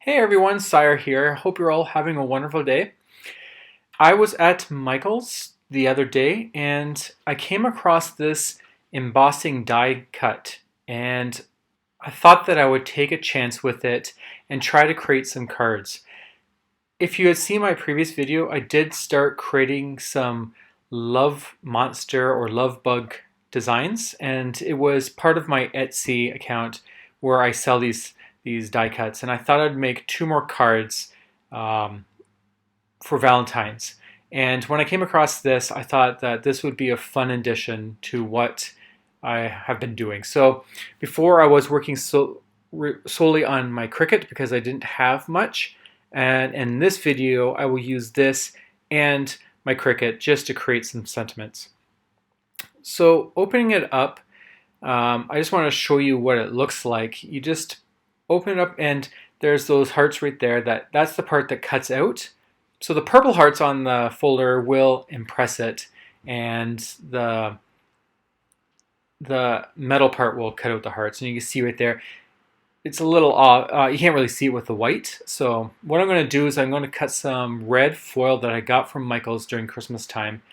Hey everyone, Sire here. Hope you're all having a wonderful day. I was at Michael's the other day and I came across this embossing die cut, and I thought that I would take a chance with it and try to create some cards. If you had seen my previous video, I did start creating some love monster or love bug designs, and it was part of my Etsy account where I sell these die cuts, and I thought I'd make two more cards um, for Valentine's. And when I came across this, I thought that this would be a fun addition to what I have been doing. So before I was working solely on my Cricut because I didn't have much. And in this video, I will use this and my Cricut just to create some sentiments. So opening it up, I just want to show you what it looks like. You just open it up and there's those hearts right there. That's the part that cuts out. So the purple hearts on the folder will impress it, and the metal part will cut out the hearts. And you can see right there, it's a little off. You can't really see it with the white. So what I'm going to do is I'm going to cut some red foil that I got from Michael's during Christmas time.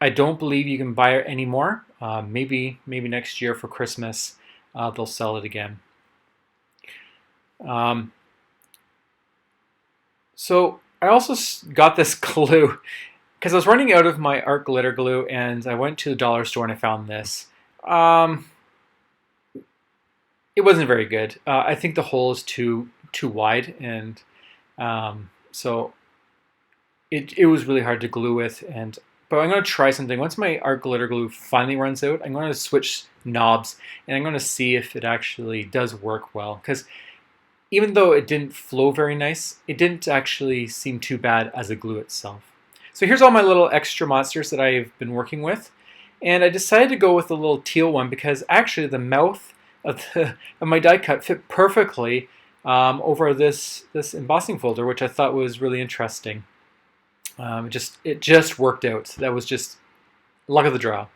I don't believe you can buy it anymore. Maybe next year for Christmas they'll sell it again. So I also got this glue because I was running out of my art glitter glue, and I went to the dollar store and I found this. It wasn't very good. I think the hole is too wide, and so it was really hard to glue with. But I'm going to try something. Once my art glitter glue finally runs out, I'm going to switch knobs and I'm going to see if it actually does work well. Because even though it didn't flow very nice, it didn't actually seem too bad as a glue itself. So here's all my little extra monsters that I've been working with. And I decided to go with the little teal one because actually the mouth of my die cut fit perfectly over this embossing folder, which I thought was really interesting. It just worked out. That was just luck of the draw.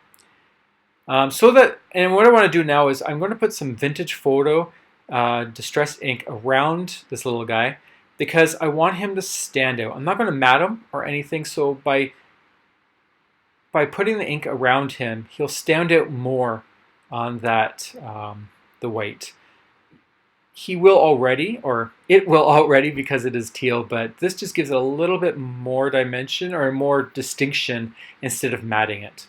And what I want to do now is I'm going to put some vintage photo distress ink around this little guy because I want him to stand out. I'm not going to mat him or anything, so by putting the ink around him, he'll stand out more on that the white. He will already, or it will already because it is teal, but this just gives it a little bit more dimension or more distinction instead of matting it.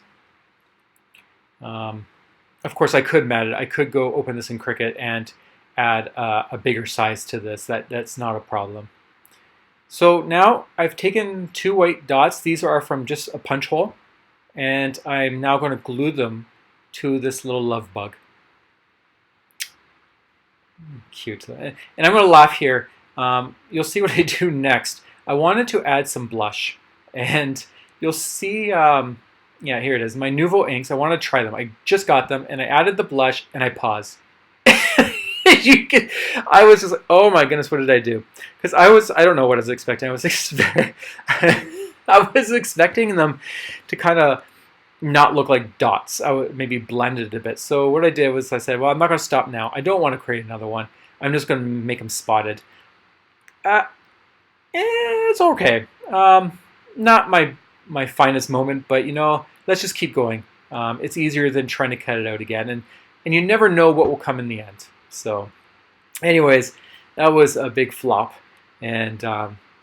Of course, I could mat it. I could go open this in Cricut and add a bigger size to this. That's not a problem. So now I've taken two white dots. These are from just a punch hole, and I'm now going to glue them to this little love bug. Cute. And I'm going to laugh here. You'll see what I do next. I wanted to add some blush, and you'll see, yeah, here it is, my Nouveau inks. I want to try them. I just got them, and I added the blush, and I paused. I was just like, oh my goodness, what did I do? Because I don't know what I was expecting. I was expecting them to kind of not look like dots. I would maybe blend it a bit. So what I did was I said, well, I'm not going to stop now. I don't want to create another one. I'm just going to make them spotted. It's okay. Not my finest moment, but let's just keep going. It's easier than trying to cut it out again, and you never know what will come in the end. So, anyways, that was a big flop, and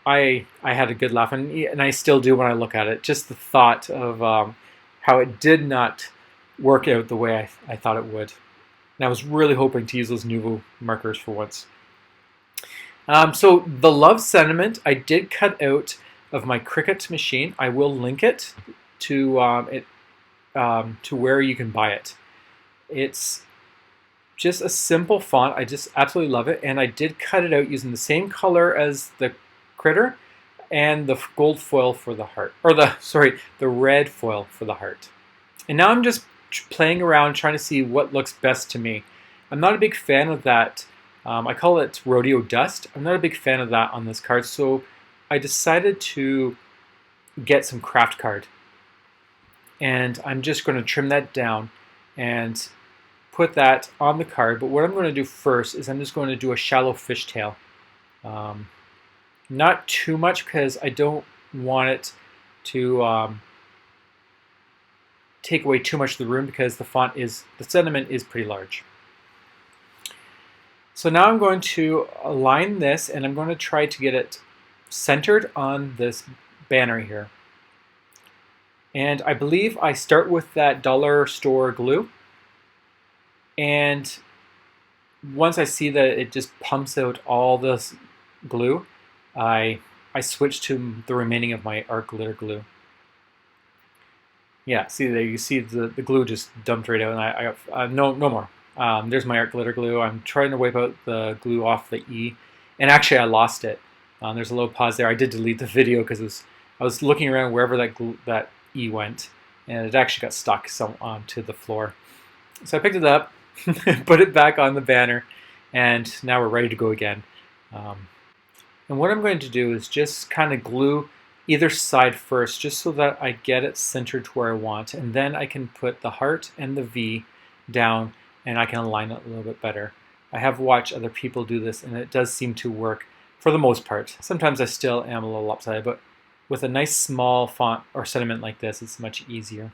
I had a good laugh, and I still do when I look at it. Just the thought of how it did not work out the way I thought it would. And I was really hoping to use those Nouveau markers for once. So the love sentiment I did cut out of my Cricut machine. I will link it to where you can buy it. It's just a simple font. I just absolutely love it, and I did cut it out using the same color as the critter and the gold foil for the heart, or the red foil for the heart. And now I'm just playing around trying to see what looks best to me. I'm not a big fan of that. I call it rodeo dust. I'm not a big fan of that on this card, so I decided to get some Kraft card. And I'm just going to trim that down and put that on the card. But what I'm going to do first is I'm just going to do a shallow fishtail. Not too much because I don't want it to take away too much of the room because the sentiment is pretty large. So now I'm going to align this and I'm going to try to get it centered on this banner here. And I believe I start with that dollar store glue. And once I see that it just pumps out all this glue, I switch to the remaining of my art glitter glue. Yeah, see there, you see the glue just dumped right out, and I got no more. There's my art glitter glue. I'm trying to wipe out the glue off the E, and actually I lost it. There's a little pause there. I did delete the video because I was looking around wherever that E went, and it actually got stuck onto the floor. So I picked it up, put it back on the banner, and now we're ready to go again. And what I'm going to do is just kind of glue either side first, just so that I get it centered to where I want, and then I can put the heart and the V down, and I can align it a little bit better. I have watched other people do this, and it does seem to work for the most part. Sometimes I still am a little lopsided, but with a nice small font or sentiment like this, it's much easier.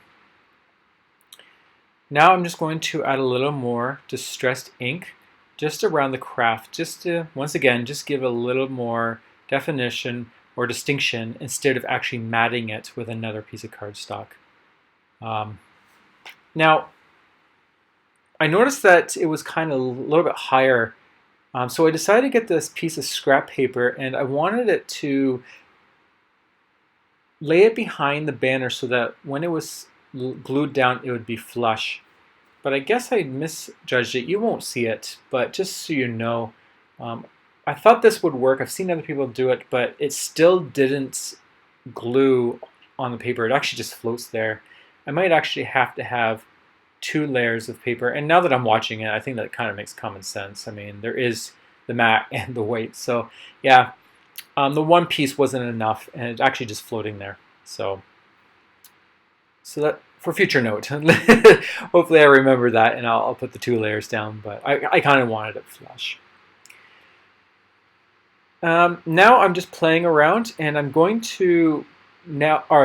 Now I'm just going to add a little more distressed ink just around the Kraft, just to, once again, just give a little more definition or distinction instead of actually matting it with another piece of cardstock. Now, I noticed that it was kind of a little bit higher, so I decided to get this piece of scrap paper, and I wanted it to lay it behind the banner so that when it was glued down, it would be flush. But I guess I misjudged it. You won't see it, but just so you know, I thought this would work. I've seen other people do it, but it still didn't glue on the paper. It actually just floats there. I might actually have to have 2 layers of paper. And now that I'm watching it, I think that kind of makes common sense. I mean, there is the matte and the white. So yeah, the one piece wasn't enough, and it's actually just floating there. So that for future note. Hopefully I remember that, and I'll put the 2 layers down. But I kind of wanted it flush. Now I'm just playing around, and I'm going to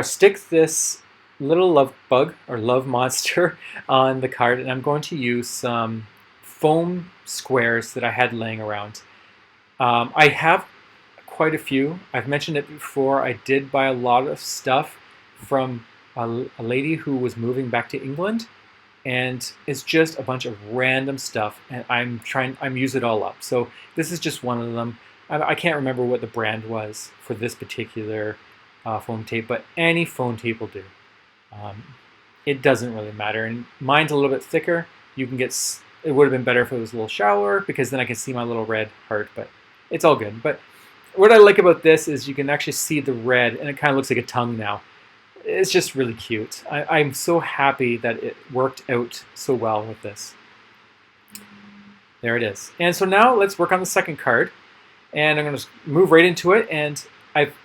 stick this little love bug or love monster on the card, and I'm going to use some foam squares that I had laying around. I have quite a few. I've mentioned it before. I did buy a lot of stuff from a lady who was moving back to England, and it's just a bunch of random stuff, and I'm using it all up. So this is just one of them. I can't remember what the brand was for this particular foam tape, but any foam tape will do. It doesn't really matter, and mine's a little bit thicker. You can get. It would have been better if it was a little shallower, because then I can see my little red heart, but it's all good. But what I like about this is you can actually see the red, and it kind of looks like a tongue now. It's just really cute. I'm so happy that it worked out so well with this. There it is. And so now let's work on the second card. And I'm going to move right into it. And I've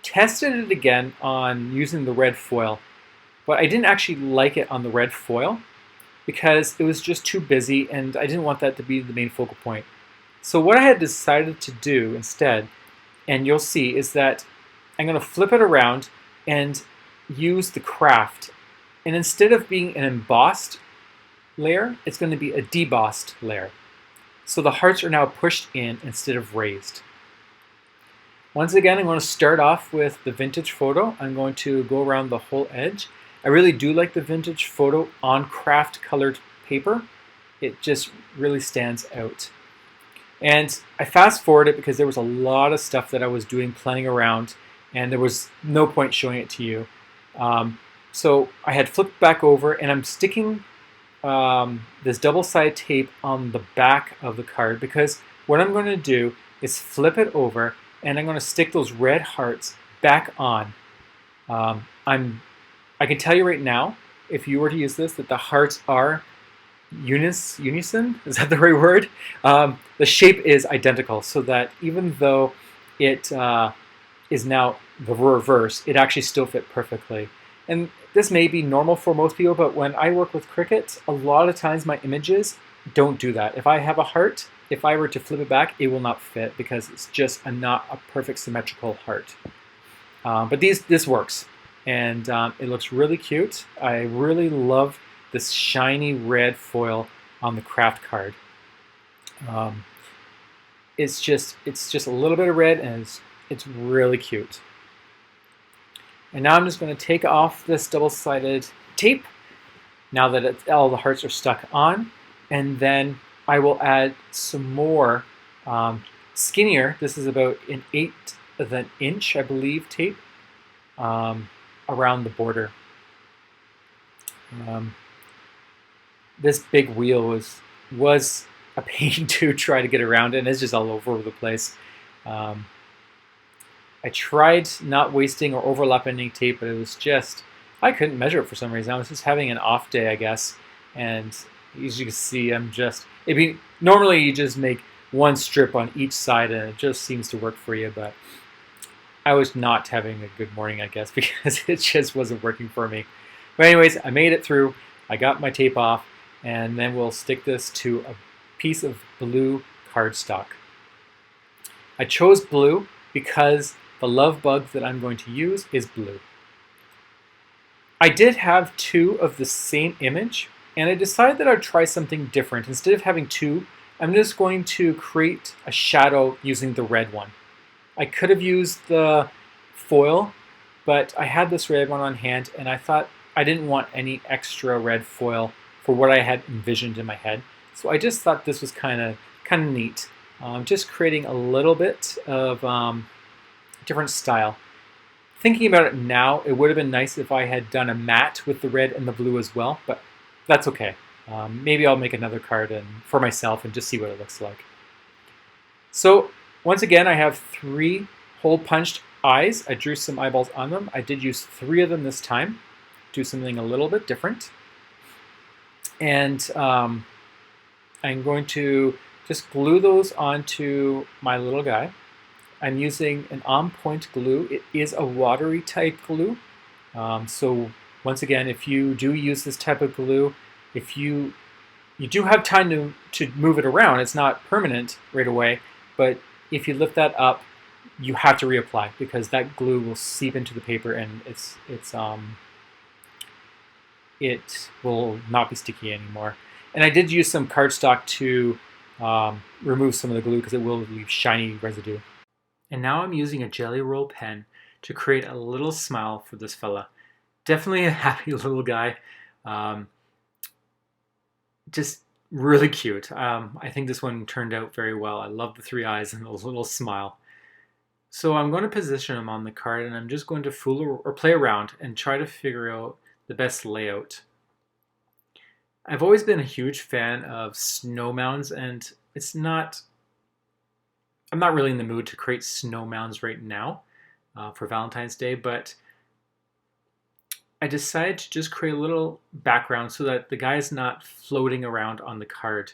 tested it again on using the red foil. But I didn't actually like it on the red foil because it was just too busy, and I didn't want that to be the main focal point. So what I had decided to do instead, and you'll see, is that I'm going to flip it around and use the Kraft. And instead of being an embossed layer, it's going to be a debossed layer. So the hearts are now pushed in instead of raised. Once again, I'm going to start off with the vintage photo. I'm going to go around the whole edge. I really do like the vintage photo on Kraft colored paper. It just really stands out. And I fast forward it because there was a lot of stuff that I was doing, playing around, and there was no point showing it to you. So I had flipped back over, and I'm sticking this double-sided tape on the back of the card, because what I'm going to do is flip it over, and I'm going to stick those red hearts back on. I can tell you right now, if you were to use this, that the hearts are unison. Is that the right word? The shape is identical, so that even though it is now the reverse, it actually still fit perfectly. And this may be normal for most people, but when I work with Cricut, a lot of times my images don't do that. If I have a heart, if I were to flip it back, it will not fit because it's just not a perfect symmetrical heart. But this works, and it looks really cute. I really love this shiny red foil on the Kraft card. It's just a little bit of red, and it's really cute. And now I'm just going to take off this double-sided tape now that all the hearts are stuck on, and then I will add some more skinnier. This is about an 1/8 of an inch, I believe, tape around the border. This big wheel was a pain to try to get around, and it's just all over the place. I tried not wasting or overlapping any tape, but it was just, I couldn't measure it for some reason. I was just having an off day, I guess. And as you can see, normally you just make one strip on each side and it just seems to work for you, but I was not having a good morning, I guess, because it just wasn't working for me. But anyways, I made it through. I got my tape off, and then we'll stick this to a piece of blue cardstock. I chose blue because the love bug that I'm going to use is blue. I did have 2 of the same image, and I decided that I'd try something different. Instead of having 2, I'm just going to create a shadow using the red one. I could have used the foil, but I had this red one on hand, and I thought I didn't want any extra red foil for what I had envisioned in my head. So I just thought this was kind of neat. Just creating a little bit of different style. Thinking about it now, it would have been nice if I had done a matte with the red and the blue as well, but that's okay. Maybe I'll make another card for myself and just see what it looks like. So once again, I have 3 hole punched eyes. I drew some eyeballs on them. I did use 3 of them this time. Do something a little bit different. And I'm going to just glue those onto my little guy. I'm using an on-point glue. It is a watery type glue. So once again, if you do use this type of glue, if you do have time to move it around, it's not permanent right away, but if you lift that up, you have to reapply because that glue will seep into the paper and it will not be sticky anymore. And I did use some cardstock to remove some of the glue because it will leave shiny residue. And now I'm using a jelly roll pen to create a little smile for this fella. Definitely a happy little guy. Just really cute. I think this one turned out very well. I love the 3 eyes and the little smile. So I'm going to position him on the card, and I'm just going to fool or play around and try to figure out the best layout. I've always been a huge fan of snow mounds, and I'm not really in the mood to create snow mounds right now for Valentine's Day, but I decided to just create a little background so that the guy's not floating around on the card.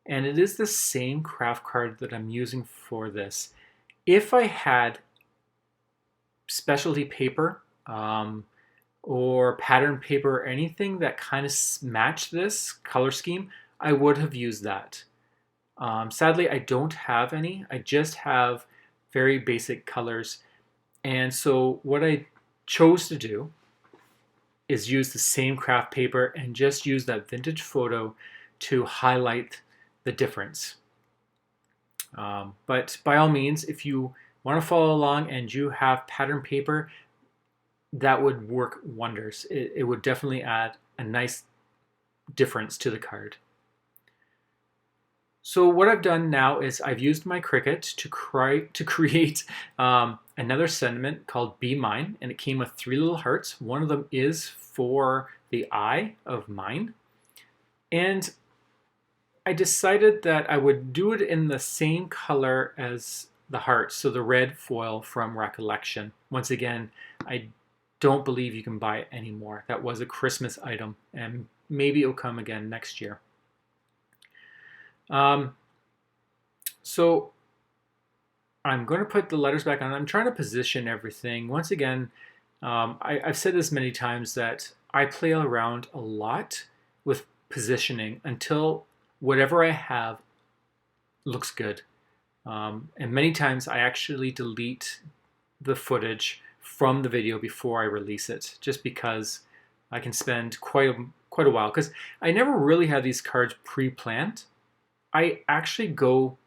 And it is the same Kraft card that I'm using for this. If I had specialty paper or pattern paper or anything that kind of matched this color scheme, I would have used that. Sadly, I don't have any. I just have very basic colors. And so what I chose to do is use the same Kraft paper and just use that vintage photo to highlight the difference. But by all means, if you want to follow along and you have pattern paper, that would work wonders. It would definitely add a nice difference to the card. So what I've done now is I've used my Cricut to create another sentiment called Be Mine, and it came with 3 little hearts. One of them is for the eye of mine. And I decided that I would do it in the same color as the hearts, so the red foil from Recollection. Once again, I don't believe you can buy it anymore. That was a Christmas item, and maybe it'll come again next year. So I'm going to put the letters back on. I'm trying to position everything. Once again, I've said this many times that I play around a lot with positioning until whatever I have looks good. And many times I actually delete the footage from the video before I release it, just because I can spend quite a while, because I never really have these cards pre-planned. I actually go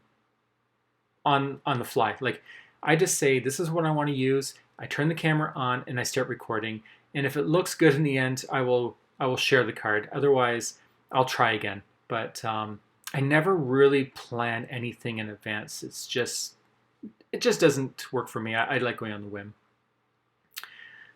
on the fly. Like, I just say, this is what I want to use. I turn the camera on and I start recording. And if it looks good in the end, I will share the card. Otherwise, I'll try again. But I never really plan anything in advance. It just doesn't work for me. I like going on the whim.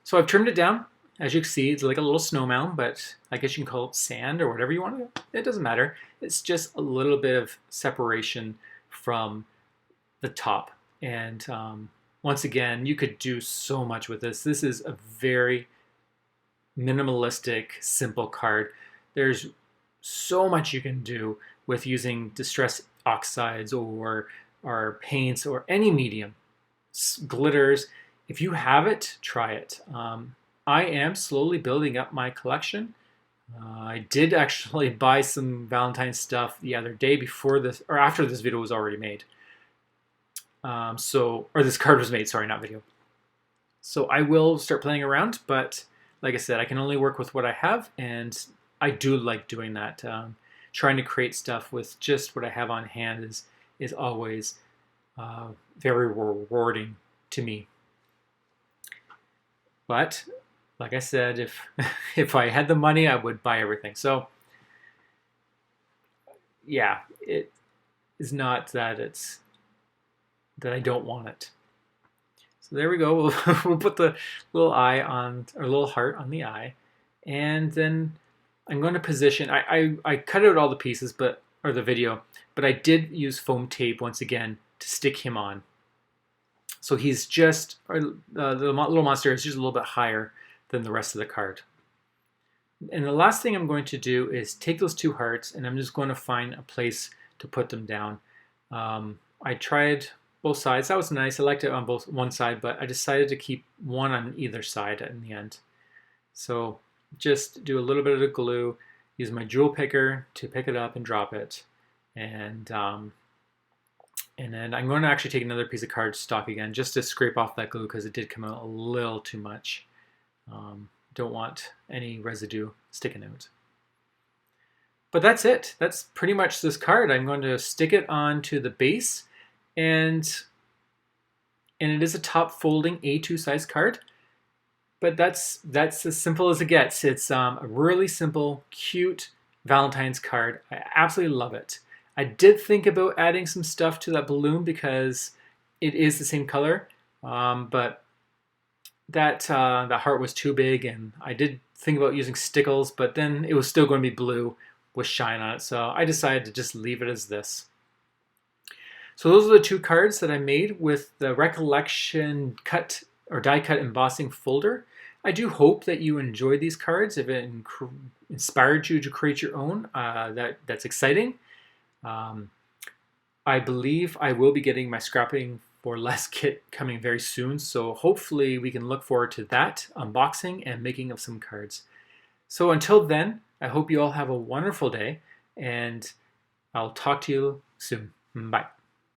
So I've trimmed it down. As you can see, it's like a little snow mound, but I guess you can call it sand or whatever you want to. It doesn't matter. It's just a little bit of separation from the top. And once again, you could do so much with this. This is a very minimalistic, simple card. There's so much you can do with using distress oxides or paints or any medium, glitters. If you have it, try it. I am slowly building up my collection. I did actually buy some Valentine stuff the other day before this, or after this video was already made. Or this card was made, sorry, not video. So I will start playing around, but like I said, I can only work with what I have, and I do like doing that. Trying to create stuff with just what I have on hand is always very rewarding to me. But like I said, if I had the money, I would buy everything. So yeah, it is not that I don't want it. So there we go. We'll put the little eye on, or little heart on the eye, and then I'm going to position. I cut out all the pieces, or the video, but I did use foam tape once again to stick him on. So he's just, the little monster is just a little bit higher than the rest of the card. And the last thing I'm going to do is take those two hearts, and I'm just going to find a place to put them down. I tried both sides. That was nice. I liked it on one side, but I decided to keep one on either side in the end. So just do a little bit of the glue, use my jewel picker to pick it up and drop it, and then I'm going to actually take another piece of cardstock again just to scrape off that glue, because it did come out a little too much. Don't want any residue sticking out. But that's it. That's pretty much this card. I'm going to stick it onto the base, and it is a top folding A2 size card. But that's as simple as it gets. It's a really simple, cute Valentine's card. I absolutely love it. I did think about adding some stuff to that balloon because it is the same color, but that heart was too big, and I did think about using stickles, but then it was still going to be blue with shine on it, so I decided to just leave it as this. So those are the two cards that I made with the Recollection cut or die cut embossing folder. I do hope that you enjoyed these cards. If it inspired you to create your own, that's exciting. I believe I will be getting my Scrapping for Less kit coming very soon, so hopefully we can look forward to that unboxing and making of some cards. So until then, I hope you all have a wonderful day, and I'll talk to you soon. Bye.